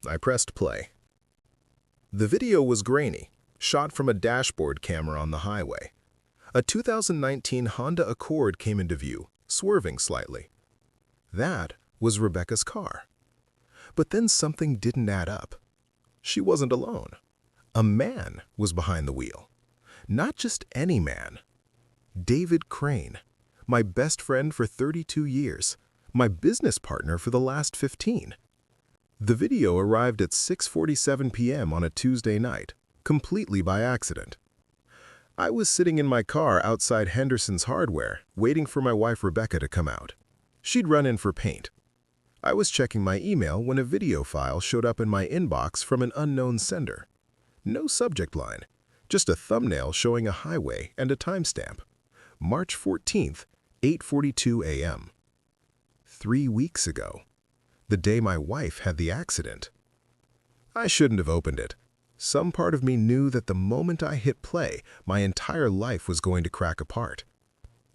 I pressed play. The video was grainy, shot from a dashboard camera on the highway. A 2019 Honda Accord came into view, swerving slightly. That was Rebecca's car. But then something didn't add up. She wasn't alone. A man was behind the wheel. Not just any man. David Crane, my best friend for 32 years, my business partner for the last 15. The video arrived at 6:47 p.m. on a Tuesday night, completely by accident. I was sitting in my car outside Henderson's Hardware, waiting for my wife Rebecca to come out. She'd run in for paint. I was checking my email when a video file showed up in my inbox from an unknown sender. No subject line, just a thumbnail showing a highway and a timestamp. March 14th, 8:42 a.m. 3 weeks ago, the day my wife had the accident. I shouldn't have opened it. Some part of me knew that the moment I hit play, my entire life was going to crack apart.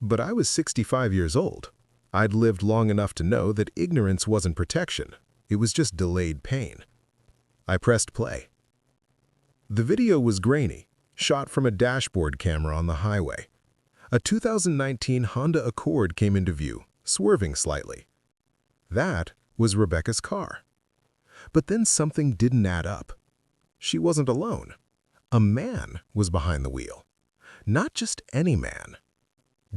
But I was 65 years old. I'd lived long enough to know that ignorance wasn't protection. It was just delayed pain. I pressed play. The video was grainy, shot from a dashboard camera on the highway. A 2019 Honda Accord came into view, swerving slightly. That was Rebecca's car. But then something didn't add up. She wasn't alone. A man was behind the wheel. Not just any man.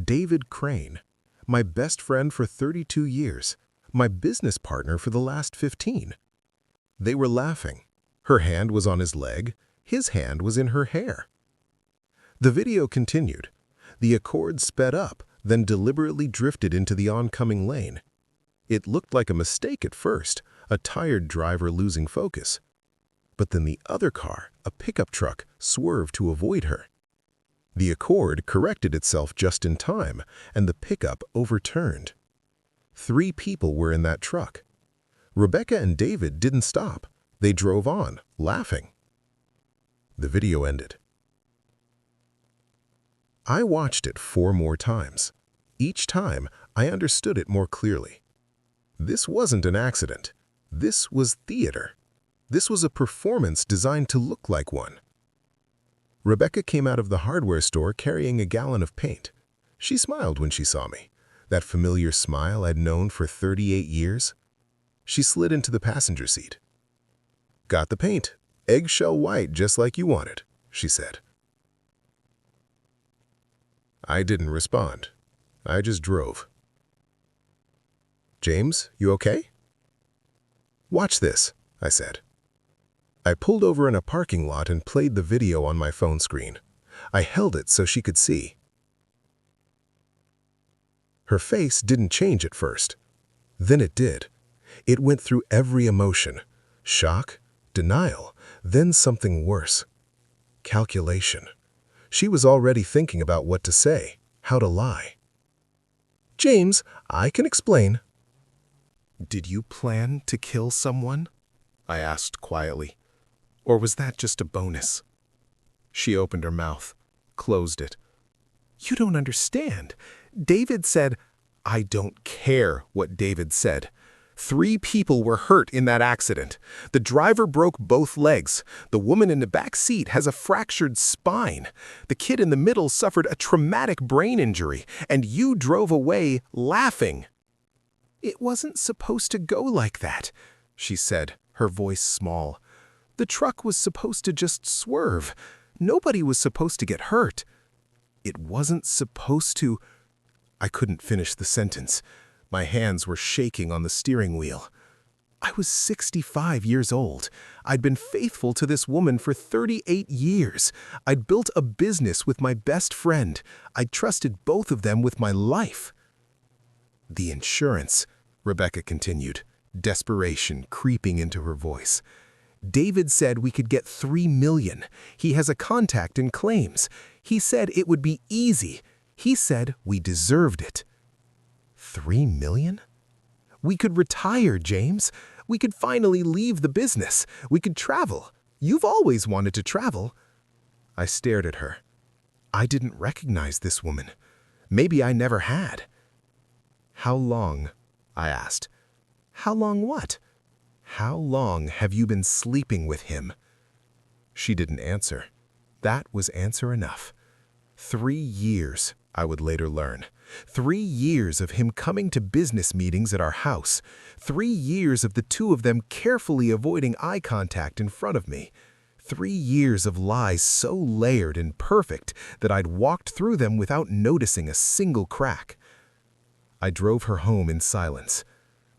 David Crane, my best friend for 32 years, my business partner for the last 15. They were laughing. Her hand was on his leg. His hand was in her hair. The video continued. The Accord sped up, then deliberately drifted into the oncoming lane. It looked like a mistake at first, a tired driver losing focus. But then the other car, a pickup truck, swerved to avoid her. The Accord corrected itself just in time, and the pickup overturned. 3 people were in that truck. Rebecca and David didn't stop. They drove on, laughing. The video ended. I watched it 4 more times. Each time, I understood it more clearly. This wasn't an accident. This was theater. This was a performance designed to look like one. Rebecca came out of the hardware store carrying a gallon of paint. She smiled when she saw me, that familiar smile I'd known for 38 years. She slid into the passenger seat. "Got the paint, eggshell white just like you wanted," she said. I didn't respond. I just drove. "James, you okay?" "Watch this," I said. I pulled over in a parking lot and played the video on my phone screen. I held it so she could see. Her face didn't change at first. Then it did. It went through every emotion. Shock, denial, then something worse. Calculation. She was already thinking about what to say, how to lie. "James, I can explain." "Did you plan to kill someone?" I asked quietly. "Or was that just a bonus?" She opened her mouth, closed it. "You don't understand. David said—" "I don't care what David said. 3 people were hurt in that accident. The driver broke both legs. The woman in the back seat has a fractured spine. The kid in the middle suffered a traumatic brain injury, and you drove away laughing." "It wasn't supposed to go like that," she said, her voice small. "The truck was supposed to just swerve. Nobody was supposed to get hurt. It wasn't supposed to—" I couldn't finish the sentence. My hands were shaking on the steering wheel. I was 65 years old. I'd been faithful to this woman for 38 years. I'd built a business with my best friend. I'd trusted both of them with my life. "The insurance," Rebecca continued, desperation creeping into her voice. "David said we could get $3 million. He has a contact in claims. He said it would be easy. He said we deserved it." $3 million? We could retire, James. We could finally leave the business. We could travel. You've always wanted to travel. I stared at her. I didn't recognize this woman. Maybe I never had. "How long?" I asked. "How long what?" "How long have you been sleeping with him?" She didn't answer. That was answer enough. 3 years, I would later learn. 3 years of him coming to business meetings at our house. 3 years of the two of them carefully avoiding eye contact in front of me. 3 years of lies so layered and perfect that I'd walked through them without noticing a single crack. I drove her home in silence.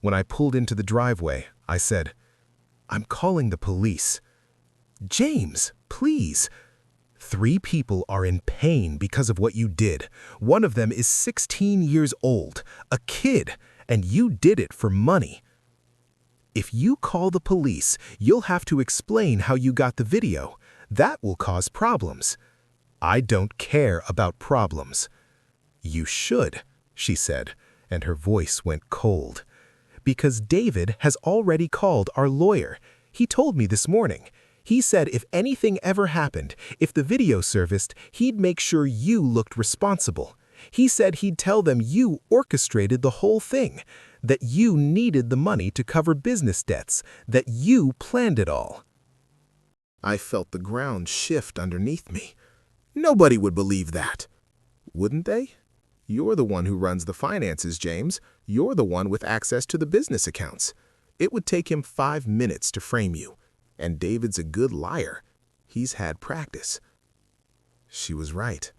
When I pulled into the driveway, I said, "I'm calling the police." "James, please." 3 people are in pain because of what you did. One of them is 16 years old, a kid, and you did it for money. If you call the police, you'll have to explain how you got the video. That will cause problems. I don't care about problems. You should, she said, and her voice went cold. Because David has already called our lawyer. He told me this morning. He said if anything ever happened, if the video surfaced, he'd make sure you looked responsible. He said he'd tell them you orchestrated the whole thing, that you needed the money to cover business debts, that you planned it all. I felt the ground shift underneath me. Nobody would believe that. Wouldn't they? You're the one who runs the finances, James. You're the one with access to the business accounts. It would take him 5 minutes to frame you. And David's a good liar. He's had practice. She was right.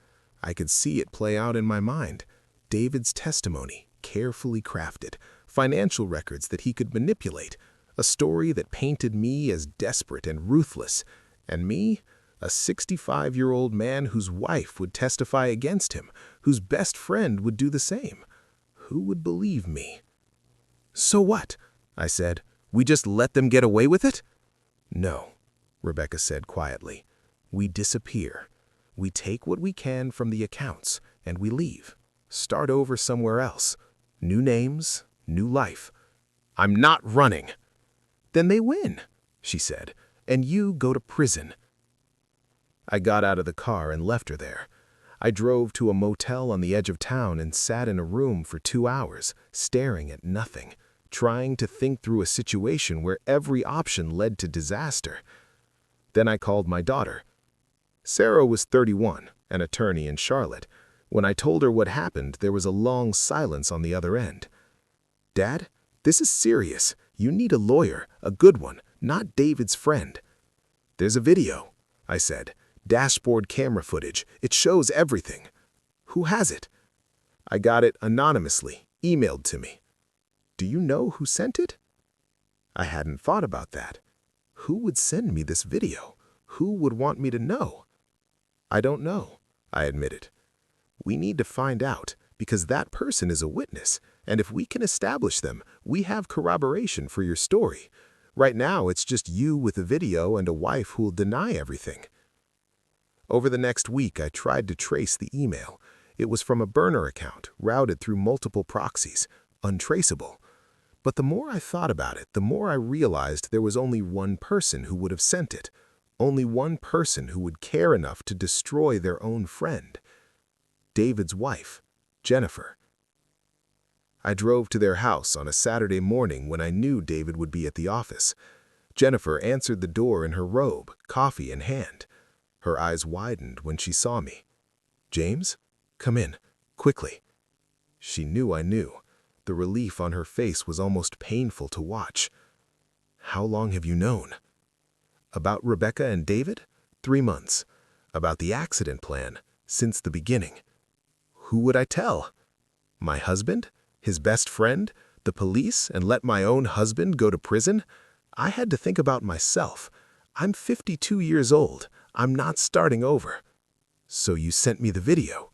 I could see it play out in my mind. David's testimony, carefully crafted, financial records that he could manipulate, a story that painted me as desperate and ruthless, and me, a 65-year-old man whose wife would testify against him, whose best friend would do the same. Who would believe me? "So what?" I said. "We just let them get away with it?" "No," Rebecca said quietly. "We disappear. We take what we can from the accounts, and we leave. Start over somewhere else. New names, new life." "I'm not running." "Then they win," she said, "and you go to prison." I got out of the car and left her there. I drove to a motel on the edge of town and sat in a room for 2 hours, staring at nothing, trying to think through a situation where every option led to disaster. Then I called my daughter. Sarah was 31, an attorney in Charlotte. When I told her what happened, there was a long silence on the other end. "Dad, this is serious. You need a lawyer, a good one, not David's friend." "There's a video," I said. "Dashboard camera footage. It shows everything." "Who has it?" "I got it anonymously, emailed to me." "Do you know who sent it?" I hadn't thought about that. Who would send me this video? Who would want me to know? "I don't know," I admitted. "We need to find out, because that person is a witness, and if we can establish them, we have corroboration for your story. Right now, it's just you with a video and a wife who'll deny everything." Over the next week, I tried to trace the email. It was from a burner account, routed through multiple proxies, untraceable. But the more I thought about it, the more I realized there was only one person who would have sent it. Only one person who would care enough to destroy their own friend. David's wife, Jennifer. I drove to their house on a Saturday morning when I knew David would be at the office. Jennifer answered the door in her robe, coffee in hand. Her eyes widened when she saw me. "James, come in, quickly." She knew I knew. The relief on her face was almost painful to watch. "How long have you known?" "About Rebecca and David? 3 months. About the accident plan, since the beginning." "Who would I tell? My husband? His best friend? The police, and let my own husband go to prison? I had to think about myself. I'm 52 years old. I'm not starting over." "So you sent me the video?"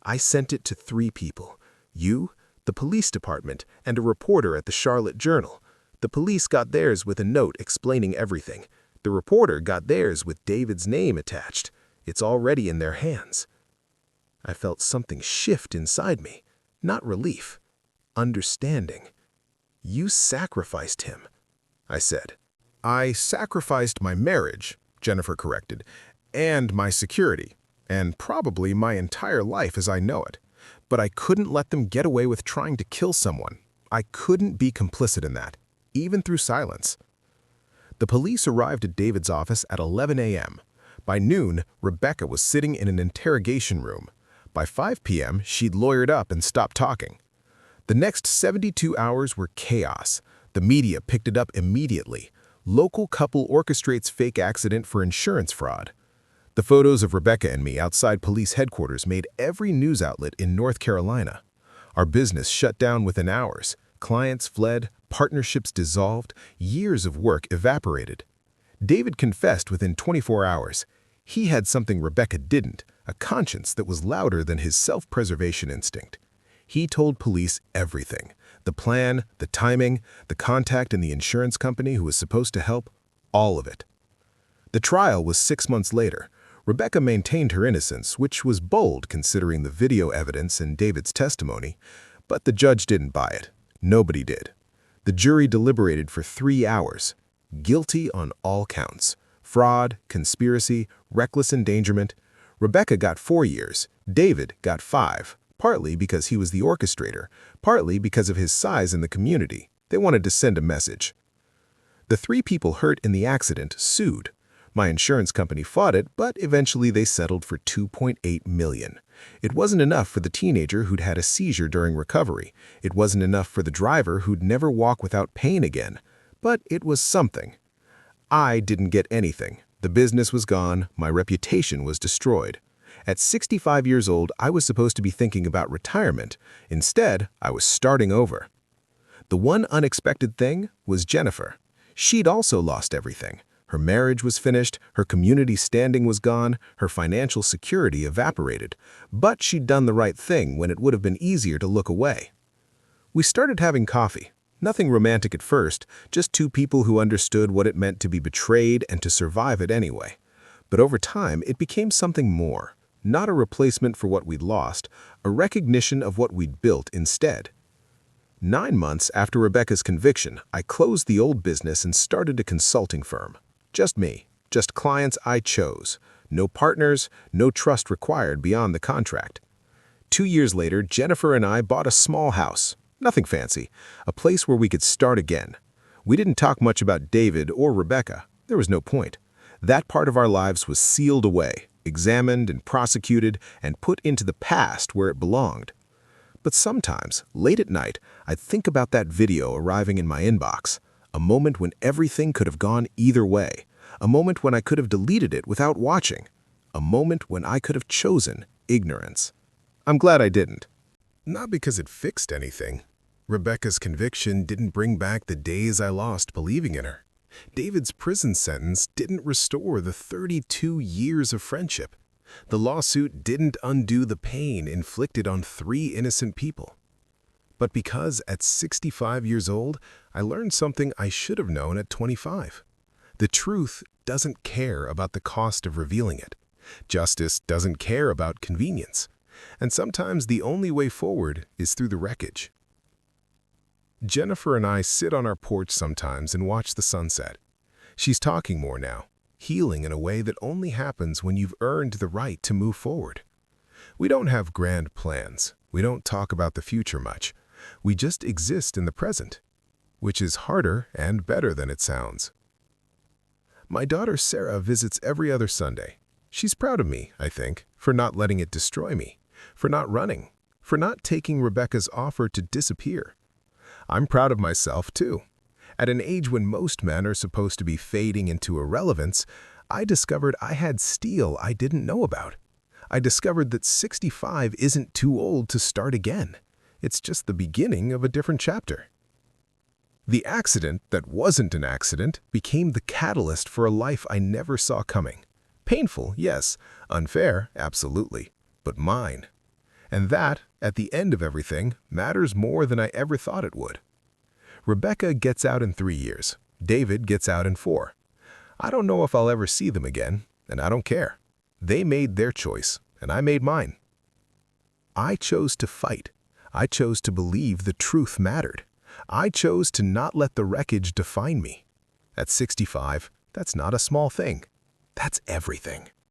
"I sent it to 3 people. You, the police department, and a reporter at the Charlotte Journal. The police got theirs with a note explaining everything. The reporter got theirs with David's name attached. It's already in their hands." I felt something shift inside me. Not relief. Understanding. "You sacrificed him," I said. "I sacrificed my marriage," Jennifer corrected, "and my security, and probably my entire life as I know it. But I couldn't let them get away with trying to kill someone. I couldn't be complicit in that, even through silence." The police arrived at David's office at 11 a.m. By noon, Rebecca was sitting in an interrogation room. By 5 p.m., she'd lawyered up and stopped talking. The next 72 hours were chaos. The media picked it up immediately. Local couple orchestrates fake accident for insurance fraud. The photos of Rebecca and me outside police headquarters made every news outlet in North Carolina. Our business shut down within hours. Clients fled, partnerships dissolved, years of work evaporated. David confessed within 24 hours. He had something Rebecca didn't, a conscience that was louder than his self-preservation instinct. He told police everything: the plan, the timing, the contact in the insurance company who was supposed to help, all of it. The trial was 6 months later. Rebecca maintained her innocence, which was bold considering the video evidence and David's testimony, but the judge didn't buy it. Nobody did. The jury deliberated for 3 hours. Guilty on all counts: fraud, conspiracy, reckless endangerment. Rebecca got 4 years. David got 5, partly because he was the orchestrator, partly because of his size in the community. They wanted to send a message. The 3 people hurt in the accident sued. My insurance company fought it, but eventually they settled for $2.8 million. It wasn't enough for the teenager who'd had a seizure during recovery. It wasn't enough for the driver who'd never walk without pain again. But it was something. I didn't get anything. The business was gone. My reputation was destroyed. At 65 years old, I was supposed to be thinking about retirement. Instead, I was starting over. The one unexpected thing was Jennifer. She'd also lost everything. Her marriage was finished, her community standing was gone, her financial security evaporated. But she'd done the right thing when it would have been easier to look away. We started having coffee. Nothing romantic at first, just 2 people who understood what it meant to be betrayed and to survive it anyway. But over time, it became something more. Not a replacement for what we'd lost, a recognition of what we'd built instead. 9 months after Rebecca's conviction, I closed the old business and started a consulting firm. Just me, just clients I chose. No partners, no trust required beyond the contract. 2 years later, Jennifer and I bought a small house. Nothing fancy, a place where we could start again. We didn't talk much about David or Rebecca. There was no point. That part of our lives was sealed away, examined and prosecuted, and put into the past where it belonged. But sometimes, late at night, I'd think about that video arriving in my inbox. A moment when everything could have gone either way. A moment when I could have deleted it without watching. A moment when I could have chosen ignorance. I'm glad I didn't. Not because it fixed anything. Rebecca's conviction didn't bring back the days I lost believing in her. David's prison sentence didn't restore the 32 years of friendship. The lawsuit didn't undo the pain inflicted on 3 innocent people. But because at 65 years old, I learned something I should have known at 25. The truth doesn't care about the cost of revealing it. Justice doesn't care about convenience. And sometimes the only way forward is through the wreckage. Jennifer and I sit on our porch sometimes and watch the sunset. She's talking more now, healing in a way that only happens when you've earned the right to move forward. We don't have grand plans. We don't talk about the future much. We just exist in the present, which is harder and better than it sounds. My daughter Sarah visits every other Sunday. She's proud of me, I think, for not letting it destroy me, for not running, for not taking Rebecca's offer to disappear. I'm proud of myself, too. At an age when most men are supposed to be fading into irrelevance, I discovered I had steel I didn't know about. I discovered that 65 isn't too old to start again. It's just the beginning of a different chapter. The accident that wasn't an accident became the catalyst for a life I never saw coming. Painful, yes. Unfair, absolutely. But mine. And that, at the end of everything, matters more than I ever thought it would. Rebecca gets out in 3 years. David gets out in 4. I don't know if I'll ever see them again, and I don't care. They made their choice, and I made mine. I chose to fight. I chose to believe the truth mattered. I chose to not let the wreckage define me. At 65, that's not a small thing. That's everything.